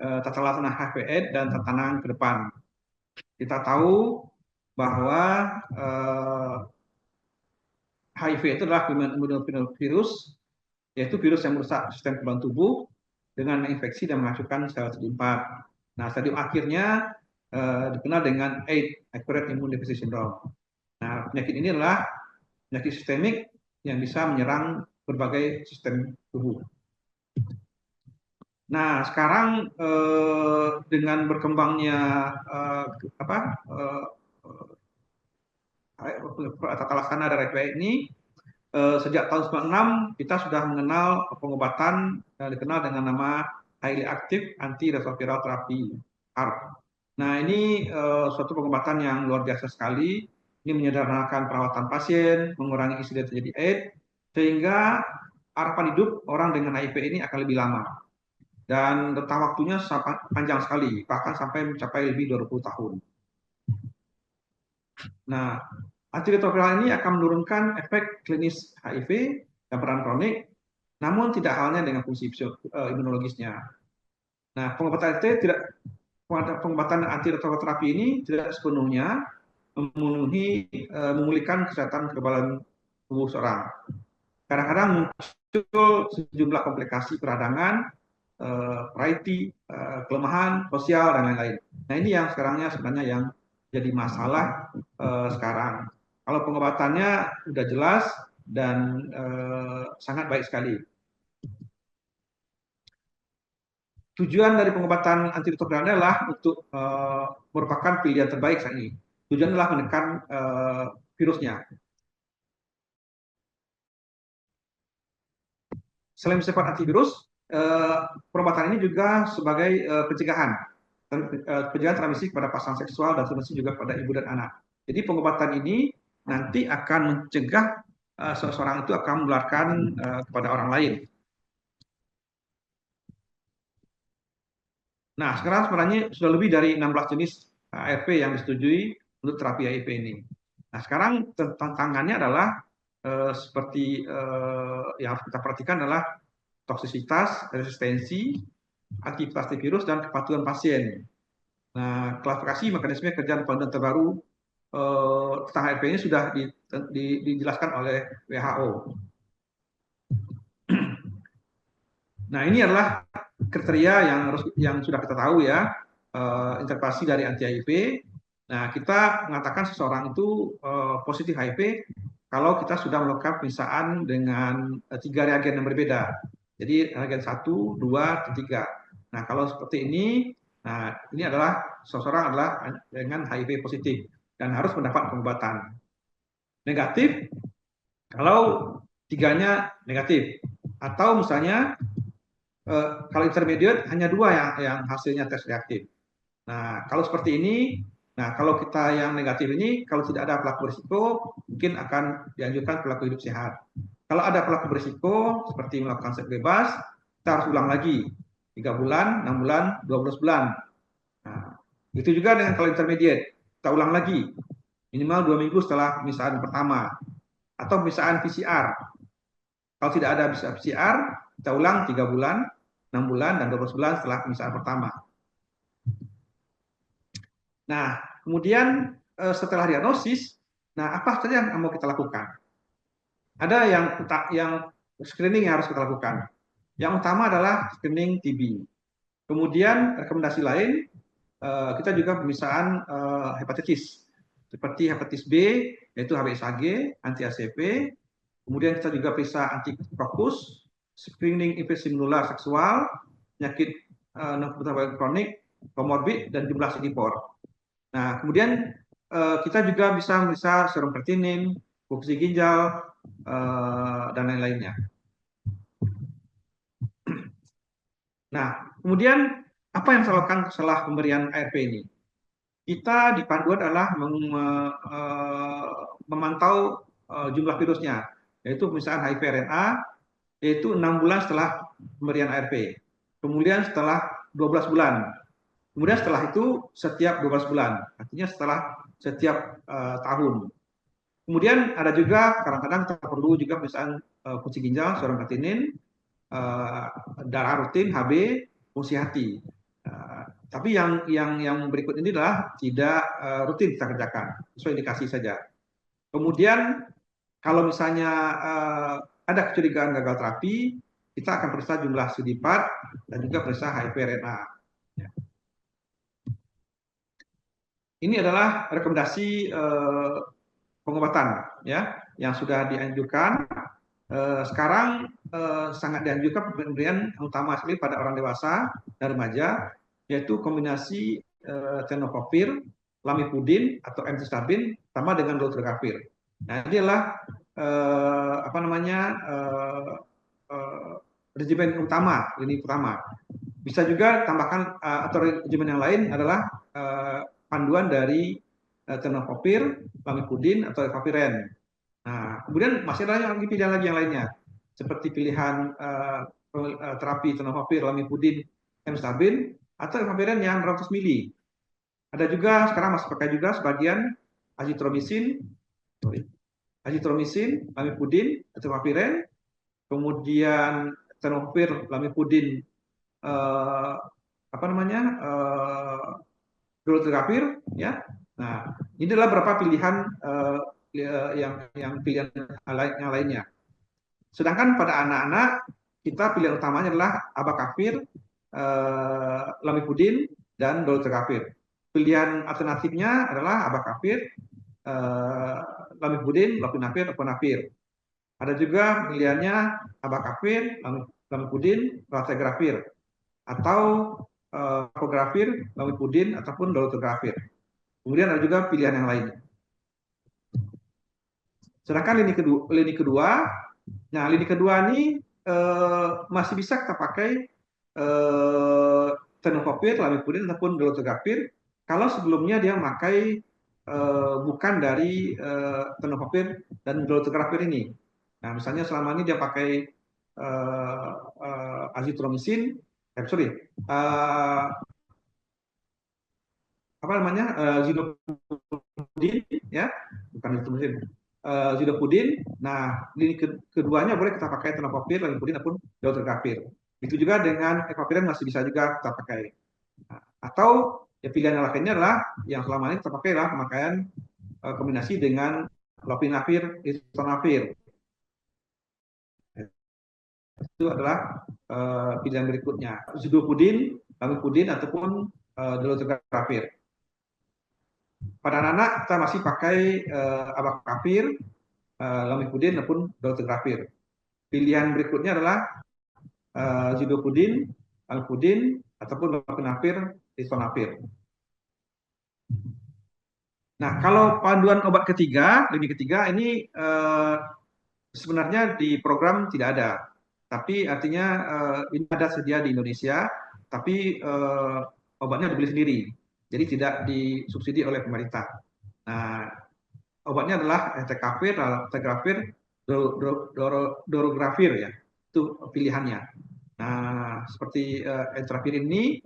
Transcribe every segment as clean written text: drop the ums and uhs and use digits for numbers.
tata laksana HIV/AIDS dan tantangan ke depan. Kita tahu bahwa HIV itu adalah virus, yaitu virus yang merusak sistem kekebalan tubuh dengan menginfeksi dan menghancurkan sel CD4. Nah, stadium akhirnya dikenal dengan AIDS, Acquired Immune Deficiency Syndrome. Nah, penyakit ini adalah penyakit sistemik yang bisa menyerang berbagai sistem tubuh. Nah, sekarang dengan berkembangnya tata laksana dari HIV ini, sejak tahun 96 kita sudah mengenal pengobatan yang dikenal dengan nama Highly Active Antiretroviral Therapy (ART). Nah, ini suatu pengobatan yang luar biasa sekali. Ini menyederhanakan perawatan pasien, mengurangi insiden terjadi AIDS, sehingga harapan hidup orang dengan HIV ini akan lebih lama. Dan rentang waktunya panjang sekali, bahkan sampai mencapai lebih 20 tahun. Nah, antiretroviral ini akan menurunkan efek klinis HIV dan peradan kronik, namun tidak halnya dengan fungsi imunologisnya. Nah, pengobatan antiretroviral terapi ini tidak sepenuhnya memulihkan kesehatan kekebalan tubuh seorang. Kadang-kadang muncul sejumlah komplikasi peradangan, variety, kelemahan sosial dan lain-lain. Nah, ini yang sebenarnya yang jadi masalah sekarang. Kalau pengobatannya sudah jelas dan sangat baik sekali. Tujuan dari pengobatan antiretroviral adalah untuk merupakan pilihan terbaik saat ini. Tujuan adalah menekan virusnya. Selain bersifat antivirus, pengobatan ini juga sebagai pencegahan transmisi kepada pasangan seksual dan transmisi juga pada ibu dan anak. Jadi pengobatan ini nanti akan mencegah seseorang itu akan menularkan kepada orang lain. Nah, sekarang sebenarnya sudah lebih dari 16 jenis ARV yang disetujui untuk terapi HIV ini. Nah, sekarang tantangannya adalah seperti yang harus kita perhatikan adalah toksisitas, resistensi, aktivitas virus, dan kepatuhan pasien. Nah, klasifikasi mekanisme kerja dan terbaru tentang HIV ini sudah dijelaskan oleh WHO. Nah, ini adalah kriteria yang sudah kita tahu ya, interpretasi dari anti HIV. Nah, kita mengatakan seseorang itu positif HIV kalau kita sudah melakukan pemeriksaan dengan 3 reagen yang berbeda. Jadi reagen 1, 2, 3. Nah, kalau seperti ini, nah ini adalah seseorang adalah dengan HIV positif dan harus mendapat pengobatan. Negatif kalau 3-nya negatif, atau misalnya kalau intermediate hanya 2 yang hasilnya tes reaktif. Nah, kalau seperti ini, nah kalau kita yang negatif ini, kalau tidak ada pelaku berisiko, mungkin akan dianjurkan pelaku hidup sehat. Kalau ada pelaku berisiko, seperti melakukan seks bebas, kita harus ulang lagi. 3 bulan, 6 bulan, 12 bulan. Nah, itu juga dengan kalau intermediate, kita ulang lagi. Minimal 2 minggu setelah pemeriksaan pertama. Atau pemeriksaan PCR. Kalau tidak ada PCR, kita ulang 3 bulan, 6 bulan, dan 12 bulan setelah pemeriksaan pertama. Nah, kemudian setelah diagnosis, nah apa saja yang mau kita lakukan? Ada yang screening yang harus kita lakukan. Yang utama adalah screening TB. Kemudian rekomendasi lain, kita juga pemeriksaan hepatitis. Seperti hepatitis B, yaitu HBsAg, anti-HCV. Kemudian kita juga periksa anti-coccus, screening infeksi menular seksual, penyakit non-obstructive kronik, komorbid, dan jumlah CD4. Nah, kemudian kita juga bisa memeriksa serum kreatinin, fungsi ginjal, dan lain-lainnya. Nah, kemudian apa yang saya lakukan setelah pemberian ARV ini? Kita di panduan adalah memantau jumlah virusnya, yaitu pemeriksaan HIV RNA, yaitu 6 bulan setelah pemberian ARV. Kemudian setelah 12 bulan. Kemudian setelah itu setiap 12 bulan, artinya setelah setiap tahun. Kemudian ada juga kadang-kadang kita perlu juga pemeriksaan fungsi ginjal, serum kreatinin, darah rutin, HB, fungsi hati. Tapi yang berikut ini adalah tidak rutin kita kerjakan, sesuai indikasi saja. Kemudian kalau misalnya ada kecurigaan gagal terapi, kita akan periksa jumlah CD4 dan juga periksa HIV RNA. Ini adalah rekomendasi pengobatan ya yang sudah dianjurkan. Sekarang sangat dianjurkan pemberian utama sekali pada orang dewasa dan remaja, yaitu kombinasi tenofovir, lamivudin atau emtricitabine sama dengan dolutegravir. Nah, ini adalah apa namanya regimen utama, ini pertama. Bisa juga tambahkan atau regimen yang lain adalah panduan dari tenofovir, lamivudin atau efavirenz. Nah, kemudian masih ada lagi pilihan lagi yang lainnya, seperti pilihan terapi tenofovir, lamivudin, emtricitabine atau efavirenz yang 100 mili. Ada juga sekarang masih pakai juga sebagian azitromisin, lamivudin atau efavirenz, kemudian tenofovir, lamivudin, apa namanya, dolutegravir, ya. Nah, ini adalah beberapa pilihan yang pilihan yang lainnya. Sedangkan pada anak-anak kita pilihan utamanya adalah abacavir, lamivudin, dan dolutegravir. Pilihan alternatifnya adalah abacavir, lamivudin, lopinavir, ritonavir. Ada juga pilihannya abacavir, lamivudin, raltegravir, atau apogravir, lamivudin, ataupun dolutegravir. Kemudian ada juga pilihan yang lainnya. Sedangkan lini kedua, nah lini kedua ini masih bisa kita pakai tenofovir, lamivudin ataupun dolutegravir kalau sebelumnya dia memakai bukan dari tenofovir dan dolutegravir ini. Nah, misalnya selama ini dia pakai azitromisin, apa namanya, zidopudin, ya, bukan azitromisin, zidopudin. Nah, lini keduanya boleh kita pakai tenofovir, lamivudin ataupun dolutegravir. Itu juga dengan efavirenz masih bisa juga kita pakai. Nah, atau ya pilihan yang lainnya adalah yang selama ini kita pakai adalah pemakaian kombinasi dengan lopinavir, ritonavir. Itu adalah pilihan berikutnya, zidopudin, lamivudin ataupun dolutegravir. Pada anak-anak kita masih pakai abacavir, lamivudin ataupun dolutegravir. Pilihan berikutnya adalah zidopudin, lamivudin ataupun lopinavir, ritonavir. Nah, kalau panduan obat ketiga, lini ketiga ini sebenarnya di program tidak ada, tapi artinya ini ada sedia di Indonesia, tapi obatnya dibeli sendiri, jadi tidak disubsidi oleh pemerintah. Nah, obatnya adalah entecavir, raltegravir, dolutegravir, ya, itu pilihannya. Nah, seperti entecavir ini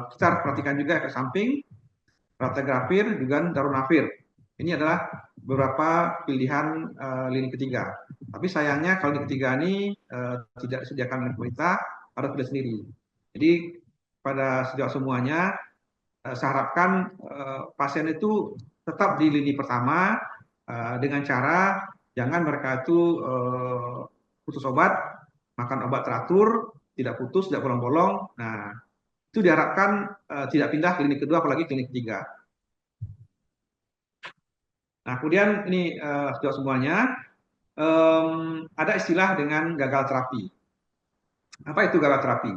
kita harus perhatikan juga efek samping, raltegravir juga darunavir. Ini adalah beberapa pilihan lini ketiga. Tapi sayangnya kalau lini ketiga ini tidak disediakan oleh pemerintah, harus pilih sendiri. Jadi pada sejauh semuanya, saya harapkan pasien itu tetap di lini pertama dengan cara jangan mereka itu putus obat, makan obat teratur, tidak putus, tidak bolong-bolong. Nah, itu diharapkan tidak pindah ke lini kedua, apalagi ke lini ketiga. Nah, kemudian ini sejauh semuanya ada istilah dengan gagal terapi. Apa itu gagal terapi?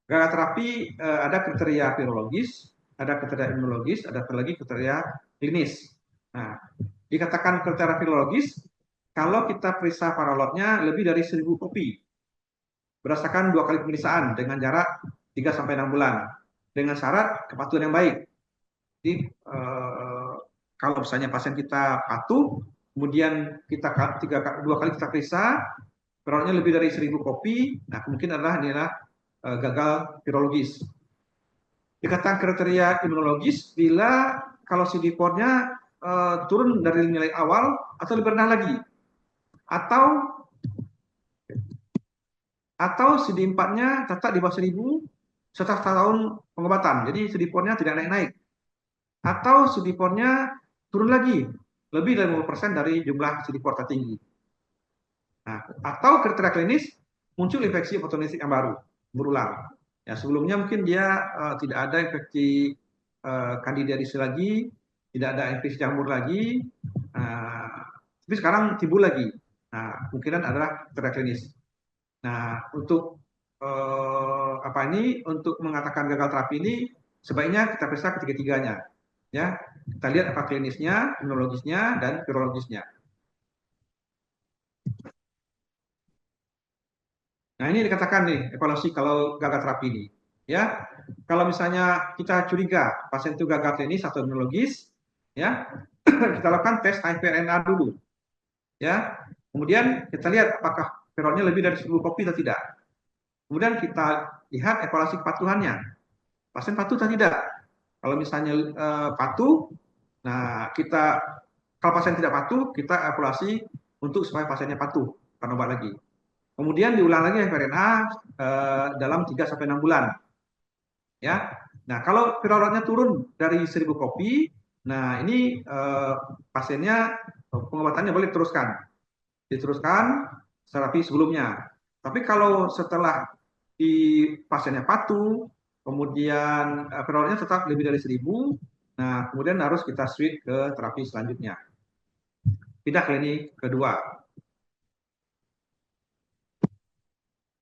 Gagal terapi ada kriteria virologis, ada kriteria imunologis, ada lagi kriteria klinis. Nah, dikatakan kriteria virologis kalau kita periksa paralotnya lebih dari 1000 kopi berdasarkan 2 kali pemeriksaan dengan jarak 3-6 bulan dengan syarat kepatuhan yang baik. Jadi kalau misalnya pasien kita patuh, kemudian kita 2 kali kita periksa, paralotnya lebih dari 1000 kopi, nah kemungkinan adalah gagal virologis. Dikatakan kriteria imunologis bila kalau CD4-nya turun dari nilai awal atau lebih rendah lagi, atau CD4-nya tetap di bawah 1000 setelah setahun pengobatan. Jadi CD4-nya tidak naik-naik. Atau CD4-nya turun lagi, lebih dari 50% dari jumlah CD4 tertinggi. Nah, atau kriteria klinis muncul infeksi oportunistik yang baru, berulang. Ya, sebelumnya mungkin dia tidak ada infeksi kandidiasis lagi, tidak ada infeksi jamur lagi, tapi sekarang timbul lagi. Nah, kemungkinan adalah kriteria klinis. Nah, untuk apa ini? Untuk mengatakan gagal terapi ini sebaiknya kita periksa ketiga-tiganya. Ya, kita lihat apa klinisnya, imunologisnya, dan virologisnya. Nah, ini dikatakan nih evaluasi kalau gagal terapi ini. Ya, kalau misalnya kita curiga pasien itu gagal klinis atau imunologis, ya, kita lakukan tes HIV-RNA dulu. Ya, kemudian kita lihat apakah vironya lebih dari 10 kopi atau tidak. Kemudian kita lihat evaluasi kepatuhannya. Pasien patuh atau tidak. Kalau misalnya patuh, nah kita kalau pasien tidak patuh, kita evaluasi untuk supaya pasiennya patuh, bukan obat lagi. Kemudian diulang lagi mRNA dalam 3 sampai 6 bulan. Ya. Nah, kalau viral loadnya turun dari 1000 kopi, nah ini pasiennya pengobatannya boleh diteruskan terapi sebelumnya. Tapi kalau setelah di pasiennya patuh, kemudian viral loadnya tetap lebih dari 1000, nah kemudian harus kita switch ke terapi selanjutnya. Pindah ke klinik kedua.